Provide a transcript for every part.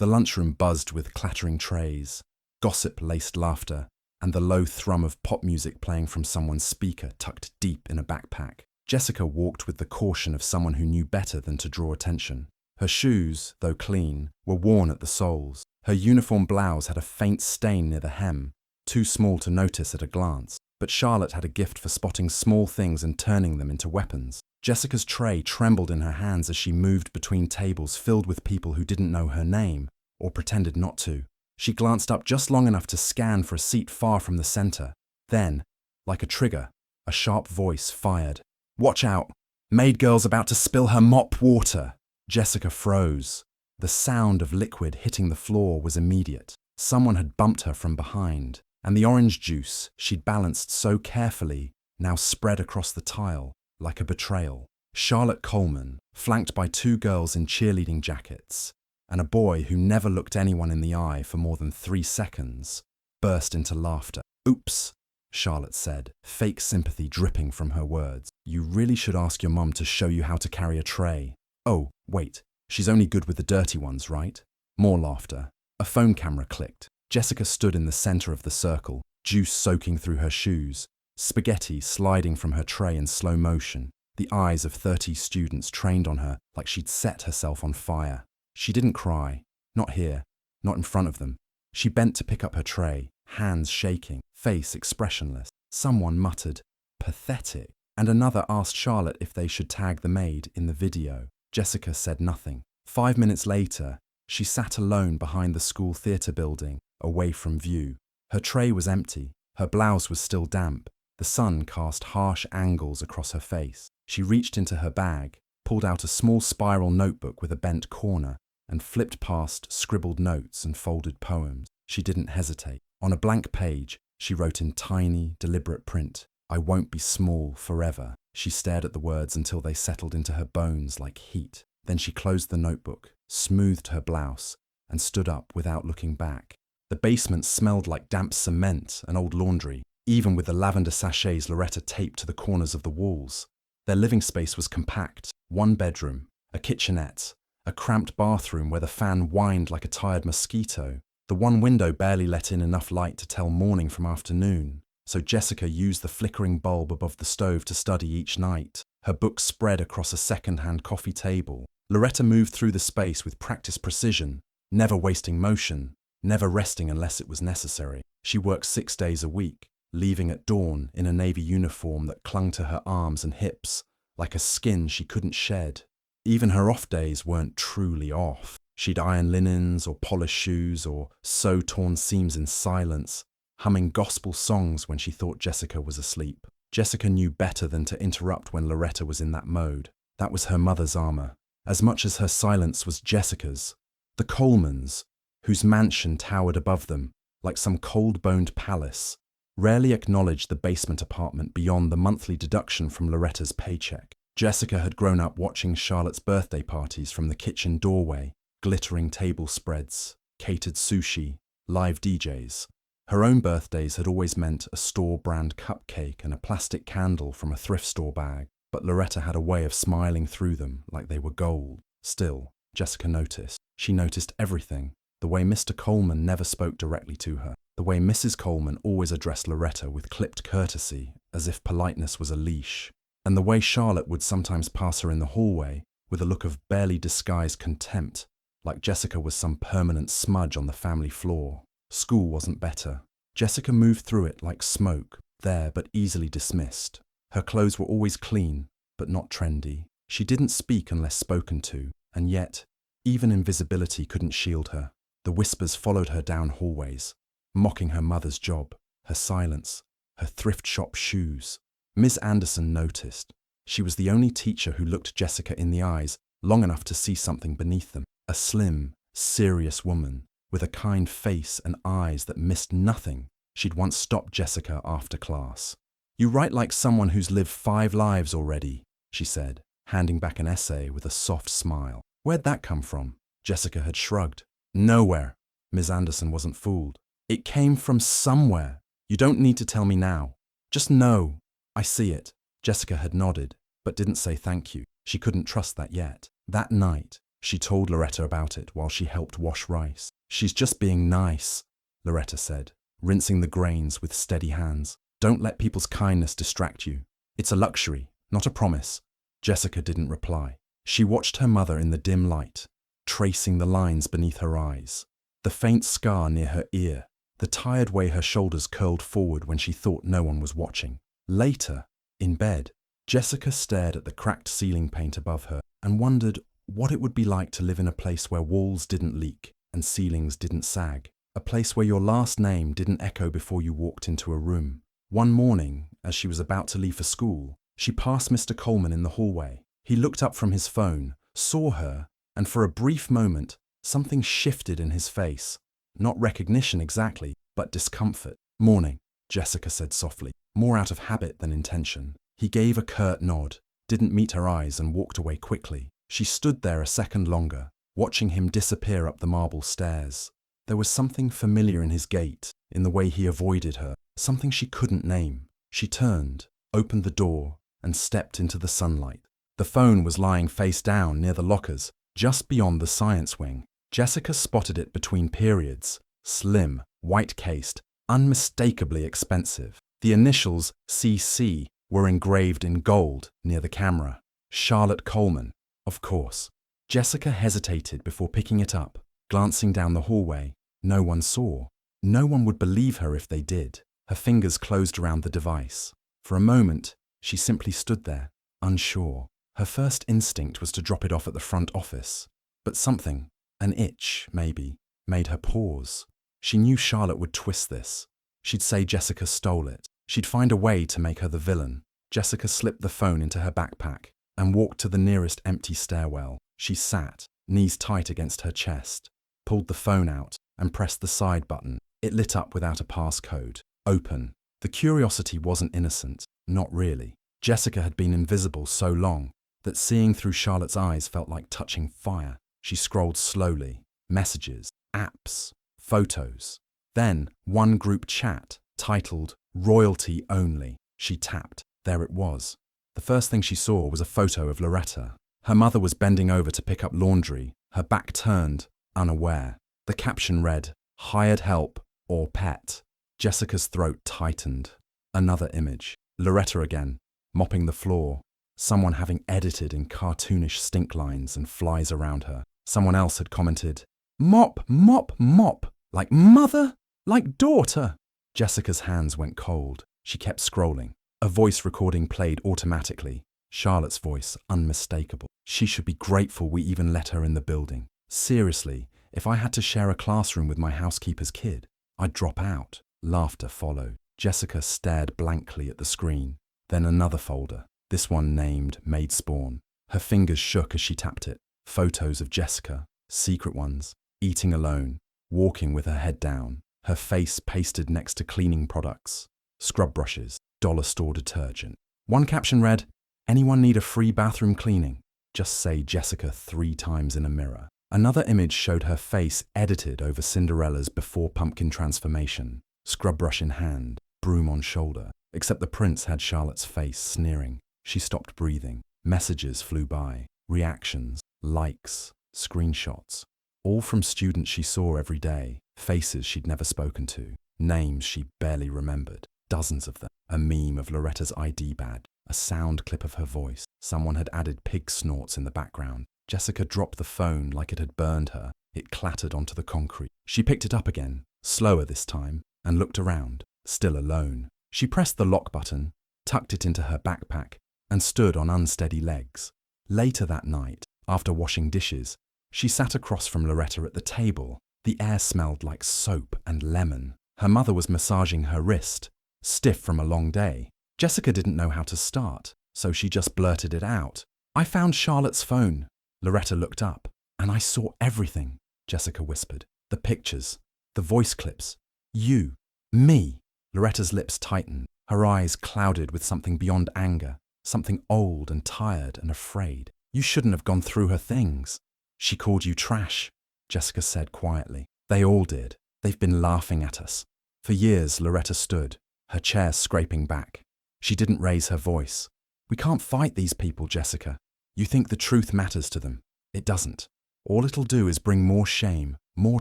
The lunchroom buzzed with clattering trays, gossip-laced laughter, and the low thrum of pop music playing from someone's speaker tucked deep in a backpack. Jessica walked with the caution of someone who knew better than to draw attention. Her shoes, though clean, were worn at the soles. Her uniform blouse had a faint stain near the hem, too small to notice at a glance. But Charlotte had a gift for spotting small things and turning them into weapons. Jessica's tray trembled in her hands as she moved between tables filled with people who didn't know her name, or pretended not to. She glanced up just long enough to scan for a seat far from the center. Then, like a trigger, a sharp voice fired. "Watch out! Maid girl's about to spill her mop water!" Jessica froze. The sound of liquid hitting the floor was immediate. Someone had bumped her from behind, and the orange juice she'd balanced so carefully now spread across the tile like a betrayal. Charlotte Coleman, flanked by two girls in cheerleading jackets, and a boy who never looked anyone in the eye for more than 3 seconds, burst into laughter. "Oops," Charlotte said, fake sympathy dripping from her words. "You really should ask your mum to show you how to carry a tray." "Oh, wait, she's only good with the dirty ones, right?" More laughter. A phone camera clicked. Jessica stood in the center of the circle, juice soaking through her shoes, spaghetti sliding from her tray in slow motion, the eyes of 30 students trained on her like she'd set herself on fire. She didn't cry. Not here. Not in front of them. She bent to pick up her tray, hands shaking, face expressionless. Someone muttered, "Pathetic," and another asked Charlotte if they should tag the maid in the video. Jessica said nothing. 5 minutes later, she sat alone behind the school theatre building, away from view. Her tray was empty. Her blouse was still damp. The sun cast harsh angles across her face. She reached into her bag, pulled out a small spiral notebook with a bent corner, and flipped past scribbled notes and folded poems. She didn't hesitate. On a blank page, she wrote in tiny, deliberate print, "I won't be small forever." She stared at the words until they settled into her bones like heat. Then she closed the notebook, smoothed her blouse, and stood up without looking back. The basement smelled like damp cement and old laundry, even with the lavender sachets Loretta taped to the corners of the walls. Their living space was compact: 1 bedroom, a kitchenette, a cramped bathroom where the fan whined like a tired mosquito. The one window barely let in enough light to tell morning from afternoon, so Jessica used the flickering bulb above the stove to study each night, her books spread across a second-hand coffee table. Loretta moved through the space with practiced precision, never wasting motion, never resting unless it was necessary. She worked 6 days a week, leaving at dawn in a navy uniform that clung to her arms and hips, like a skin she couldn't shed. Even her off days weren't truly off. She'd iron linens or polish shoes or sew torn seams in silence, humming gospel songs when she thought Jessica was asleep. Jessica knew better than to interrupt when Loretta was in that mode. That was her mother's armor, as much as her silence was Jessica's. The Colemans, whose mansion towered above them, like some cold-boned palace, rarely acknowledged the basement apartment beyond the monthly deduction from Loretta's paycheck. Jessica had grown up watching Charlotte's birthday parties from the kitchen doorway, glittering table spreads, catered sushi, live DJs. Her own birthdays had always meant a store-brand cupcake and a plastic candle from a thrift store bag, but Loretta had a way of smiling through them like they were gold. Still, Jessica noticed. She noticed everything. The way Mr. Coleman never spoke directly to her. The way Mrs. Coleman always addressed Loretta with clipped courtesy, as if politeness was a leash. And the way Charlotte would sometimes pass her in the hallway with a look of barely disguised contempt, like Jessica was some permanent smudge on the family floor. School wasn't better. Jessica moved through it like smoke, there but easily dismissed. Her clothes were always clean, but not trendy. She didn't speak unless spoken to, and yet, even invisibility couldn't shield her. The whispers followed her down hallways, mocking her mother's job, her silence, her thrift shop shoes. Miss Anderson noticed. She was the only teacher who looked Jessica in the eyes long enough to see something beneath them. A slim, serious woman, with a kind face and eyes that missed nothing. She'd once stopped Jessica after class. "You write like someone who's lived 5 lives already," she said, handing back an essay with a soft smile. "Where'd that come from?" Jessica had shrugged. "Nowhere." Ms. Anderson wasn't fooled. "It came from somewhere. You don't need to tell me now. Just know. I see it." Jessica had nodded, but didn't say thank you. She couldn't trust that yet. That night, She told Loretta about it while she helped wash rice. She's just being nice, Loretta said, rinsing the grains with steady hands. Don't let people's kindness distract you. It's a luxury, not a promise. Jessica didn't reply. She watched her mother in the dim light, tracing the lines beneath her eyes, the faint scar near her ear, the tired way her shoulders curled forward when she thought no one was watching. Later, in bed, Jessica stared at the cracked ceiling paint above her and wondered what it would be like to live in a place where walls didn't leak and ceilings didn't sag, a place where your last name didn't echo before you walked into a room. One morning, as she was about to leave for school, she passed Mr. Coleman in the hallway. He looked up from his phone, saw her, and for a brief moment, something shifted in his face. Not recognition exactly, but discomfort. Morning, Jessica said softly, more out of habit than intention. He gave a curt nod, didn't meet her eyes, and walked away quickly. She stood there a second longer, watching him disappear up the marble stairs. There was something familiar in his gait, in the way he avoided her, something she couldn't name. She turned, opened the door, and stepped into the sunlight. The phone was lying face down near the lockers, just beyond the science wing. Jessica spotted it between periods, slim, white-cased, unmistakably expensive. The initials CC were engraved in gold near the camera. Charlotte Coleman, of course. Jessica hesitated before picking it up, glancing down the hallway. No one saw. No one would believe her if they did. Her fingers closed around the device. For a moment, she simply stood there, unsure. Her first instinct was to drop it off at the front office. But something, an itch maybe, made her pause. She knew Charlotte would twist this. She'd say Jessica stole it. She'd find a way to make her the villain. Jessica slipped the phone into her backpack and walked to the nearest empty stairwell. She sat, knees tight against her chest, pulled the phone out and pressed the side button. It lit up without a passcode. Open. The curiosity wasn't innocent. Not really. Jessica had been invisible so long that seeing through Charlotte's eyes felt like touching fire. She scrolled slowly. Messages, apps, photos. Then one group chat titled Royalty Only. She tapped. There it was. The first thing she saw was a photo of Loretta. Her mother was bending over to pick up laundry, her back turned, unaware. The caption read, "Hired help or pet." Jessica's throat tightened. Another image. Loretta again, mopping the floor. Someone having edited in cartoonish stink lines and flies around her. Someone else had commented, "Mop, mop, mop. Like mother, like daughter." Jessica's hands went cold. She kept scrolling. A voice recording played automatically. Charlotte's voice, unmistakable. She should be grateful we even let her in the building. Seriously, if I had to share a classroom with my housekeeper's kid, I'd drop out. Laughter followed. Jessica stared blankly at the screen. Then another folder, this one named Maid Spawn. Her fingers shook as she tapped it. Photos of Jessica, secret ones, eating alone, walking with her head down, her face pasted next to cleaning products, scrub brushes, dollar store detergent. One caption read, "Anyone need a free bathroom cleaning? Just say Jessica 3 times in a mirror." Another image showed her face edited over Cinderella's before pumpkin transformation, scrub brush in hand, broom on shoulder, except the prince had Charlotte's face sneering. She stopped breathing. Messages flew by, reactions, likes, screenshots, all from students she saw every day, faces she'd never spoken to, names she barely remembered, dozens of them. A meme of Loretta's ID badge, a sound clip of her voice. Someone had added pig snorts in the background. Jessica dropped the phone like it had burned her. It clattered onto the concrete. She picked it up again, slower this time, and looked around, still alone. She pressed the lock button, tucked it into her backpack, and stood on unsteady legs. Later that night, after washing dishes, she sat across from Loretta at the table. The air smelled like soap and lemon. Her mother was massaging her wrist, stiff from a long day. Jessica didn't know how to start, so she just blurted it out. "I found Charlotte's phone." Loretta looked up. "And I saw everything," Jessica whispered. "The pictures, the voice clips. You, me." Loretta's lips tightened. Her eyes clouded with something beyond anger, something old and tired and afraid. "You shouldn't have gone through her things." "She called you trash," Jessica said quietly. "They all did. They've been laughing at us." For years, Loretta stood, her chair scraping back. She didn't raise her voice. "We can't fight these people, Jessica. You think the truth matters to them. It doesn't. All it'll do is bring more shame, more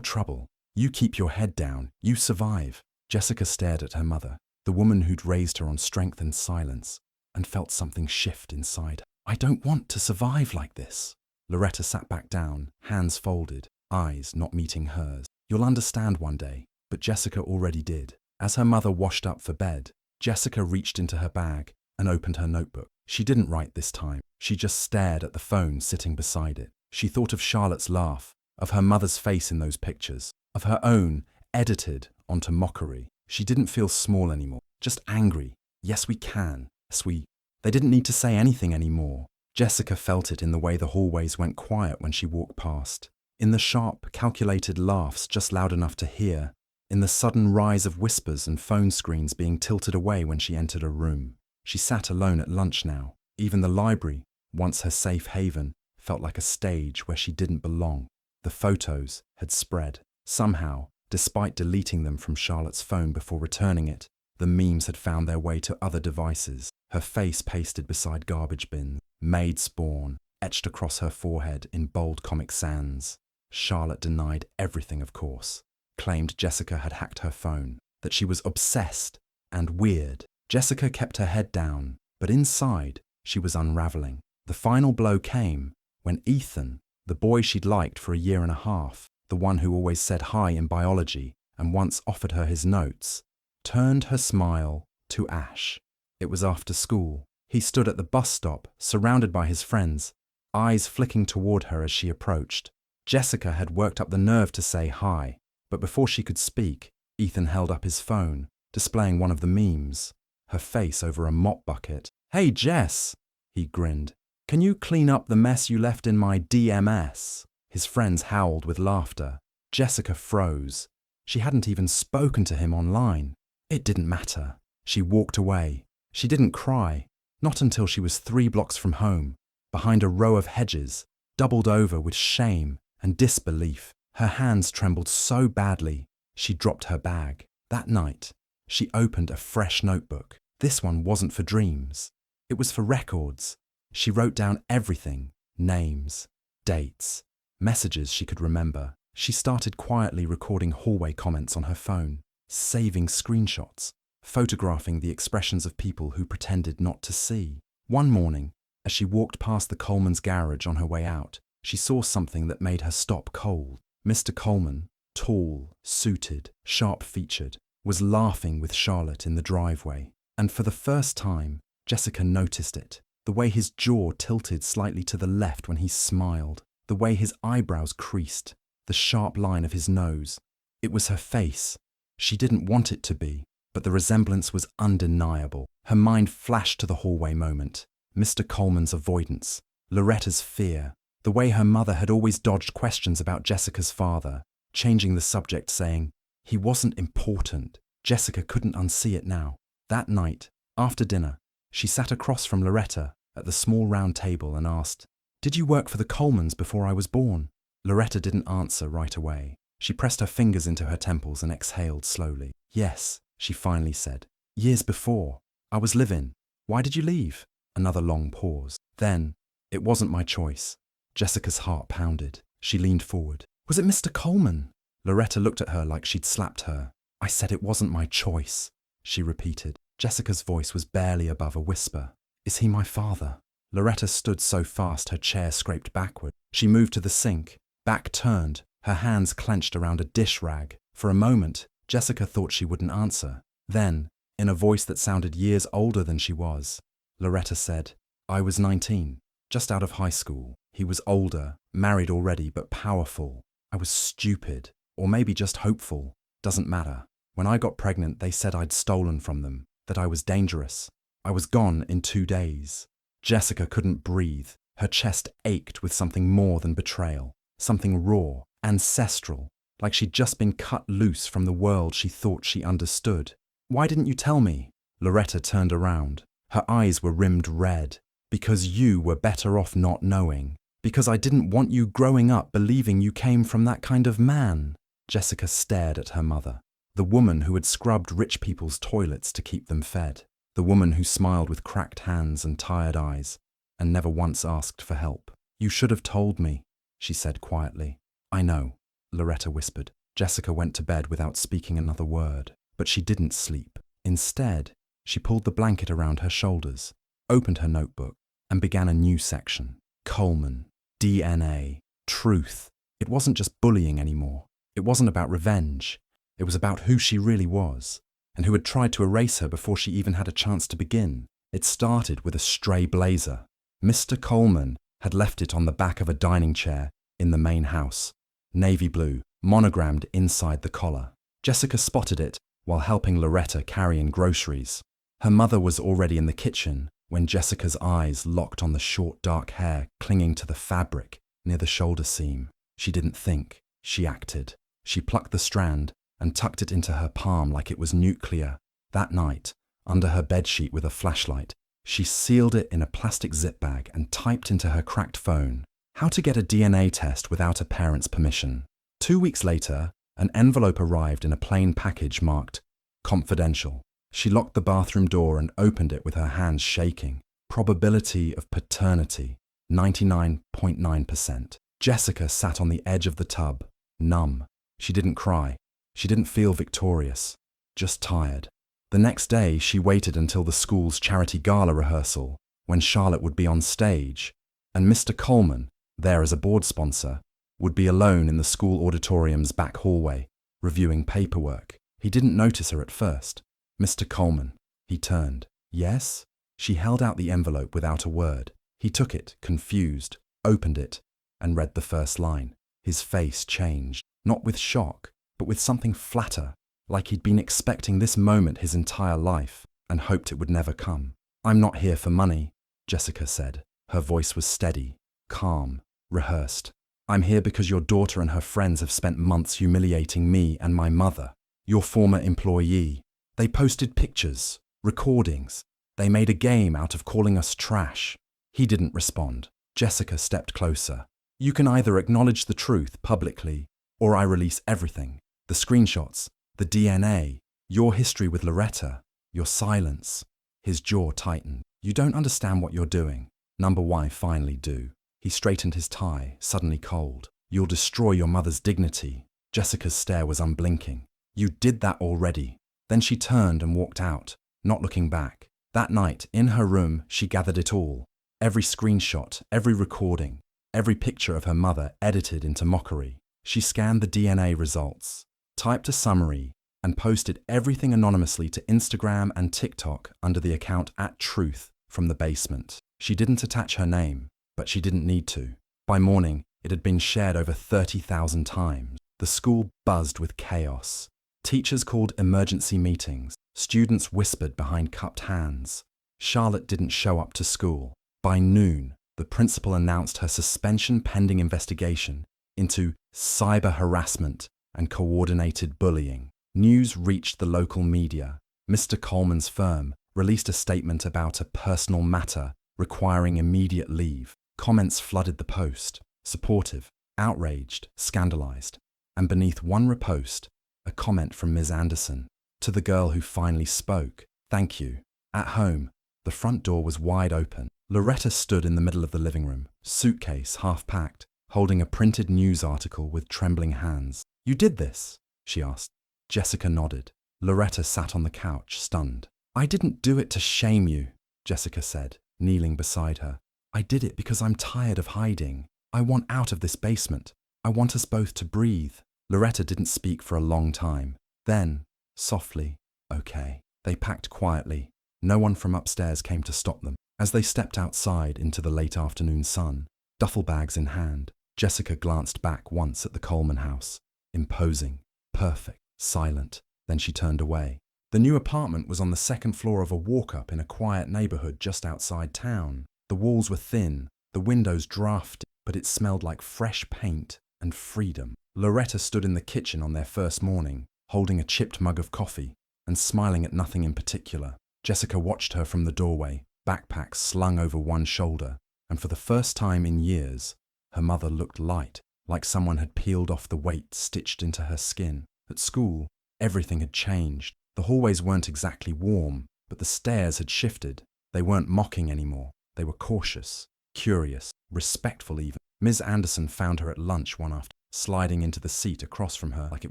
trouble. You keep your head down, you survive. Jessica stared at her mother, the woman who'd raised her on strength and silence, and felt something shift inside her. I don't want to survive like this. Loretta sat back down, hands folded, eyes not meeting hers. You'll understand one day, but Jessica already did. As her mother washed up for bed, Jessica reached into her bag and opened her notebook. She didn't write this time. She just stared at the phone sitting beside it. She thought of Charlotte's laugh, of her mother's face in those pictures, of her own, edited onto mockery. She didn't feel small anymore, just angry. Yes, we can. Yes, we... They didn't need to say anything anymore. Jessica felt it in the way the hallways went quiet when she walked past, in the sharp, calculated laughs just loud enough to hear, in the sudden rise of whispers and phone screens being tilted away when she entered a room. She sat alone at lunch now. Even the library, once her safe haven, felt like a stage where she didn't belong. The photos had spread. Somehow, despite deleting them from Charlotte's phone before returning it, the memes had found their way to other devices. Her face pasted beside garbage bins, maid spawn etched across her forehead in bold Comic Sans. Charlotte denied everything, of course, claimed Jessica had hacked her phone, that she was obsessed and weird. Jessica kept her head down, but inside, she was unraveling. The final blow came when Ethan, the boy she'd liked for a year and a half, the one who always said hi in biology and once offered her his notes, turned her smile to ash. It was after school. He stood at the bus stop, surrounded by his friends, eyes flicking toward her as she approached. Jessica had worked up the nerve to say hi, but before she could speak, Ethan held up his phone, displaying one of the memes, her face over a mop bucket. "Hey, Jess," he grinned. "Can you clean up the mess you left in my DMS?" His friends howled with laughter. Jessica froze. She hadn't even spoken to him online. It didn't matter. She walked away. She didn't cry, not until she was 3 blocks from home, behind a row of hedges, doubled over with shame and disbelief. Her hands trembled so badly, she dropped her bag. That night, she opened a fresh notebook. This one wasn't for dreams. It was for records. She wrote down everything, names, dates, messages she could remember. She started quietly recording hallway comments on her phone, saving screenshots, photographing the expressions of people who pretended not to see. One morning, as she walked past the Coleman's garage on her way out, she saw something that made her stop cold. Mr. Coleman, tall, suited, sharp-featured, was laughing with Charlotte in the driveway. And for the first time, Jessica noticed it. The way his jaw tilted slightly to the left when he smiled, the way his eyebrows creased, the sharp line of his nose. It was her face. She didn't want it to be, but the resemblance was undeniable. Her mind flashed to the hallway moment. Mr. Coleman's avoidance, Loretta's fear, the way her mother had always dodged questions about Jessica's father, changing the subject, saying, he wasn't important. Jessica couldn't unsee it now. That night, after dinner, she sat across from Loretta at the small round table and asked, "Did you work for the Colemans before I was born?" Loretta didn't answer right away. She pressed her fingers into her temples and exhaled slowly. "Yes," she finally said. "Years before. I was live-in. Why did you leave?" Another long pause. Then, "It wasn't my choice." Jessica's heart pounded. She leaned forward. "Was it Mr. Coleman?" Loretta looked at her like she'd slapped her. "I said it wasn't my choice," she repeated. Jessica's voice was barely above a whisper. "Is he my father?" Loretta stood so fast her chair scraped backward. She moved to the sink, back turned, her hands clenched around a dish rag. For a moment, Jessica thought she wouldn't answer. Then, in a voice that sounded years older than she was, Loretta said, "I was 19, just out of high school. He was older, married already, but powerful. I was stupid, or maybe just hopeful. Doesn't matter. When I got pregnant, they said I'd stolen from them, that I was dangerous. I was gone in 2 days." Jessica couldn't breathe. Her chest ached with something more than betrayal, something raw, ancestral, like she'd just been cut loose from the world she thought she understood. "Why didn't you tell me?" Loretta turned around. Her eyes were rimmed red. "Because you were better off not knowing. Because I didn't want you growing up believing you came from that kind of man." Jessica stared at her mother, the woman who had scrubbed rich people's toilets to keep them fed, the woman who smiled with cracked hands and tired eyes, and never once asked for help. "You should have told me." she said quietly. I know, Loretta whispered. Jessica went to bed without speaking another word, but she didn't sleep. Instead, she pulled the blanket around her shoulders, opened her notebook, and began a new section. Coleman, DNA, truth. It wasn't just bullying anymore. It wasn't about revenge. It was about who she really was, and who had tried to erase her before she even had a chance to begin. It started with a stray blazer. Mr. Coleman had left it on the back of a dining chair in the main house. Navy blue, monogrammed inside the collar. Jessica spotted it while helping Loretta carry in groceries. Her mother was already in the kitchen when Jessica's eyes locked on the short dark hair clinging to the fabric near the shoulder seam. She didn't think, she acted. She plucked the strand and tucked it into her palm like it was nuclear. That night, under her bedsheet with a flashlight, she sealed it in a plastic zip bag and typed into her cracked phone, how to get a DNA test without a parent's permission. 2 weeks later, an envelope arrived in a plain package marked confidential. She locked the bathroom door and opened it with her hands shaking. Probability of paternity, 99.9%. Jessica sat on the edge of the tub, numb. She didn't cry. She didn't feel victorious, just tired. The next day, she waited until the school's charity gala rehearsal, when Charlotte would be on stage, and Mr. Coleman, there as a board sponsor, would be alone in the school auditorium's back hallway, reviewing paperwork. He didn't notice her at first. Mr. Coleman, he turned. Yes? She held out the envelope without a word. He took it, confused, opened it, and read the first line. His face changed, not with shock, but with something flatter, like he'd been expecting this moment his entire life and hoped it would never come. I'm not here for money, Jessica said. Her voice was steady, calm, rehearsed. I'm here because your daughter and her friends have spent months humiliating me and my mother, your former employee. They posted pictures, recordings. They made a game out of calling us trash. He didn't respond. Jessica stepped closer. You can either acknowledge the truth publicly, or I release everything. The screenshots, the DNA, your history with Loretta, your silence. His jaw tightened. You don't understand what you're doing. Number Y finally do. He straightened his tie, suddenly cold. You'll destroy your mother's dignity. Jessica's stare was unblinking. You did that already. Then she turned and walked out, not looking back. That night, in her room, she gathered it all. Every screenshot, every recording, every picture of her mother edited into mockery. She scanned the DNA results, typed a summary, and posted everything anonymously to Instagram and TikTok under the account @Truth from the basement. She didn't attach her name, but she didn't need to. By morning, it had been shared over 30,000 times. The school buzzed with chaos. Teachers called emergency meetings. Students whispered behind cupped hands. Charlotte didn't show up to school. By noon, the principal announced her suspension pending investigation into cyber harassment and coordinated bullying. News reached the local media. Mr. Coleman's firm released a statement about a personal matter requiring immediate leave. Comments flooded the post, supportive, outraged, scandalized. And beneath one repost, a comment from Ms. Anderson. To the girl who finally spoke, thank you. At home, the front door was wide open. Loretta stood in the middle of the living room, suitcase half packed, holding a printed news article with trembling hands. You did this? She asked. Jessica nodded. Loretta sat on the couch, stunned. I didn't do it to shame you, Jessica said, kneeling beside her. I did it because I'm tired of hiding. I want out of this basement. I want us both to breathe. Loretta didn't speak for a long time. Then, softly, okay. They packed quietly. No one from upstairs came to stop them. As they stepped outside into the late afternoon sun, duffel bags in hand, Jessica glanced back once at the Coleman house. Imposing, perfect, silent. Then she turned away. The new apartment was on the second floor of a walk-up in a quiet neighborhood just outside town. The walls were thin, the windows drafty, but it smelled like fresh paint and freedom. Loretta stood in the kitchen on their first morning, holding a chipped mug of coffee and smiling at nothing in particular. Jessica watched her from the doorway, backpack slung over one shoulder, and for the first time in years, her mother looked light, like someone had peeled off the weight stitched into her skin. At school, everything had changed. The hallways weren't exactly warm, but the stares had shifted. They weren't mocking anymore. They were cautious. curious, respectful even. Ms. Anderson found her at lunch one afternoon, sliding into the seat across from her like it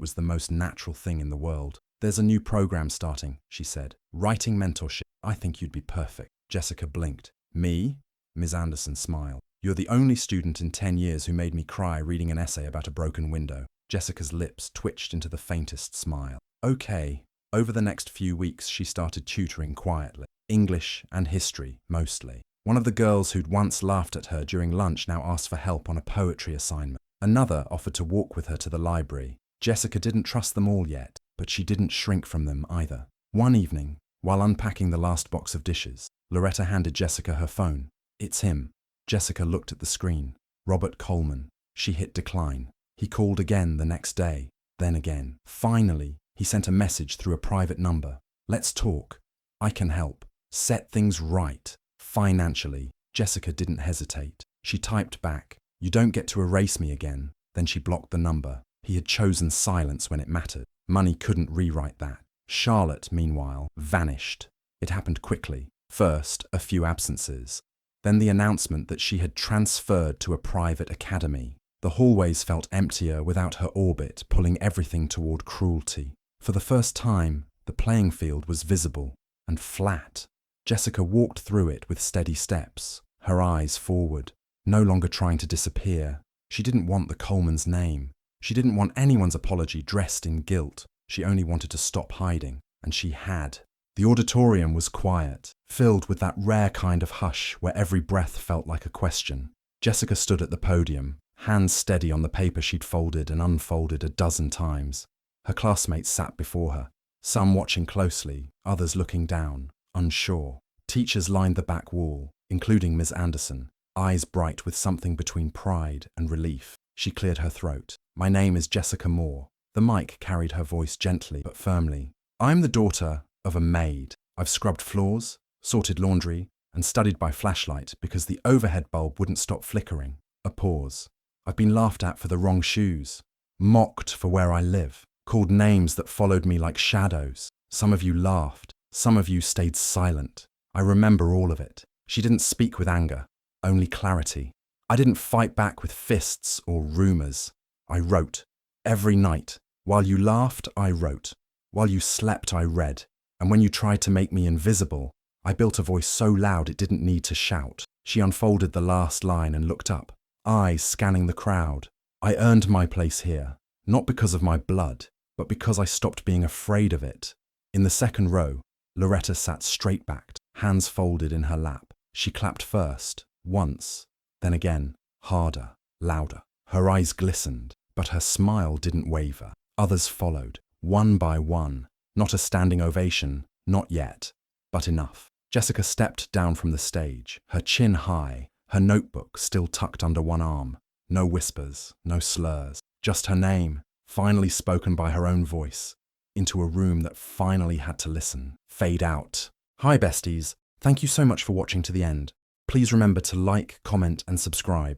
was the most natural thing in the world. "There's a new program starting," she said. "Writing mentorship. I think you'd be perfect." Jessica blinked. "Me?" Ms. Anderson smiled. "You're the only student in 10 years who made me cry reading an essay about a broken window." Jessica's lips twitched into the faintest smile. "Okay." Over the next few weeks, she started tutoring quietly. English and history, mostly. One of the girls who'd once laughed at her during lunch now asked for help on a poetry assignment. Another offered to walk with her to the library. Jessica didn't trust them all yet, but she didn't shrink from them either. One evening, while unpacking the last box of dishes, Loretta handed Jessica her phone. "It's him." Jessica looked at the screen. Robert Coleman. She hit decline. He called again the next day, then again. Finally, he sent a message through a private number. "Let's talk. I can help. Set things right. Financially." Jessica didn't hesitate. She typed back, "You don't get to erase me again." Then she blocked the number. He had chosen silence when it mattered. Money couldn't rewrite that. Charlotte, meanwhile, vanished. It happened quickly. First, a few absences. Then the announcement that she had transferred to a private academy. The hallways felt emptier without her orbit pulling everything toward cruelty. For the first time, the playing field was visible and flat. Jessica walked through it with steady steps, her eyes forward, no longer trying to disappear. She didn't want the Coleman's name. She didn't want anyone's apology dressed in guilt. She only wanted to stop hiding, and she had. The auditorium was quiet, filled with that rare kind of hush where every breath felt like a question. Jessica stood at the podium, hands steady on the paper she'd folded and unfolded a dozen times. Her classmates sat before her, some watching closely, others looking down, unsure. Teachers lined the back wall, including Ms. Anderson, eyes bright with something between pride and relief. She cleared her throat. "My name is Jessica Moore." The mic carried her voice gently but firmly. "I'm the daughter of a maid. I've scrubbed floors, sorted laundry, and studied by flashlight because the overhead bulb wouldn't stop flickering." A pause. "I've been laughed at for the wrong shoes, mocked for where I live, called names that followed me like shadows. Some of you laughed, some of you stayed silent. I remember all of it." She didn't speak with anger, only clarity. "I didn't fight back with fists or rumors. I wrote. Every night. While you laughed, I wrote. While you slept, I read. And when you tried to make me invisible, I built a voice so loud it didn't need to shout." She unfolded the last line and looked up, eyes scanning the crowd. "I earned my place here, not because of my blood, but because I stopped being afraid of it." In the second row, Loretta sat straight-backed, hands folded in her lap. She clapped first, once, then again, harder, louder. Her eyes glistened, but her smile didn't waver. Others followed, one by one. Not a standing ovation, not yet, but enough. Jessica stepped down from the stage, her chin high, her notebook still tucked under one arm. No whispers, no slurs, just her name, finally spoken by her own voice, into a room that finally had to listen. Fade out. Hi besties, thank you so much for watching to the end. Please remember to like, comment and subscribe.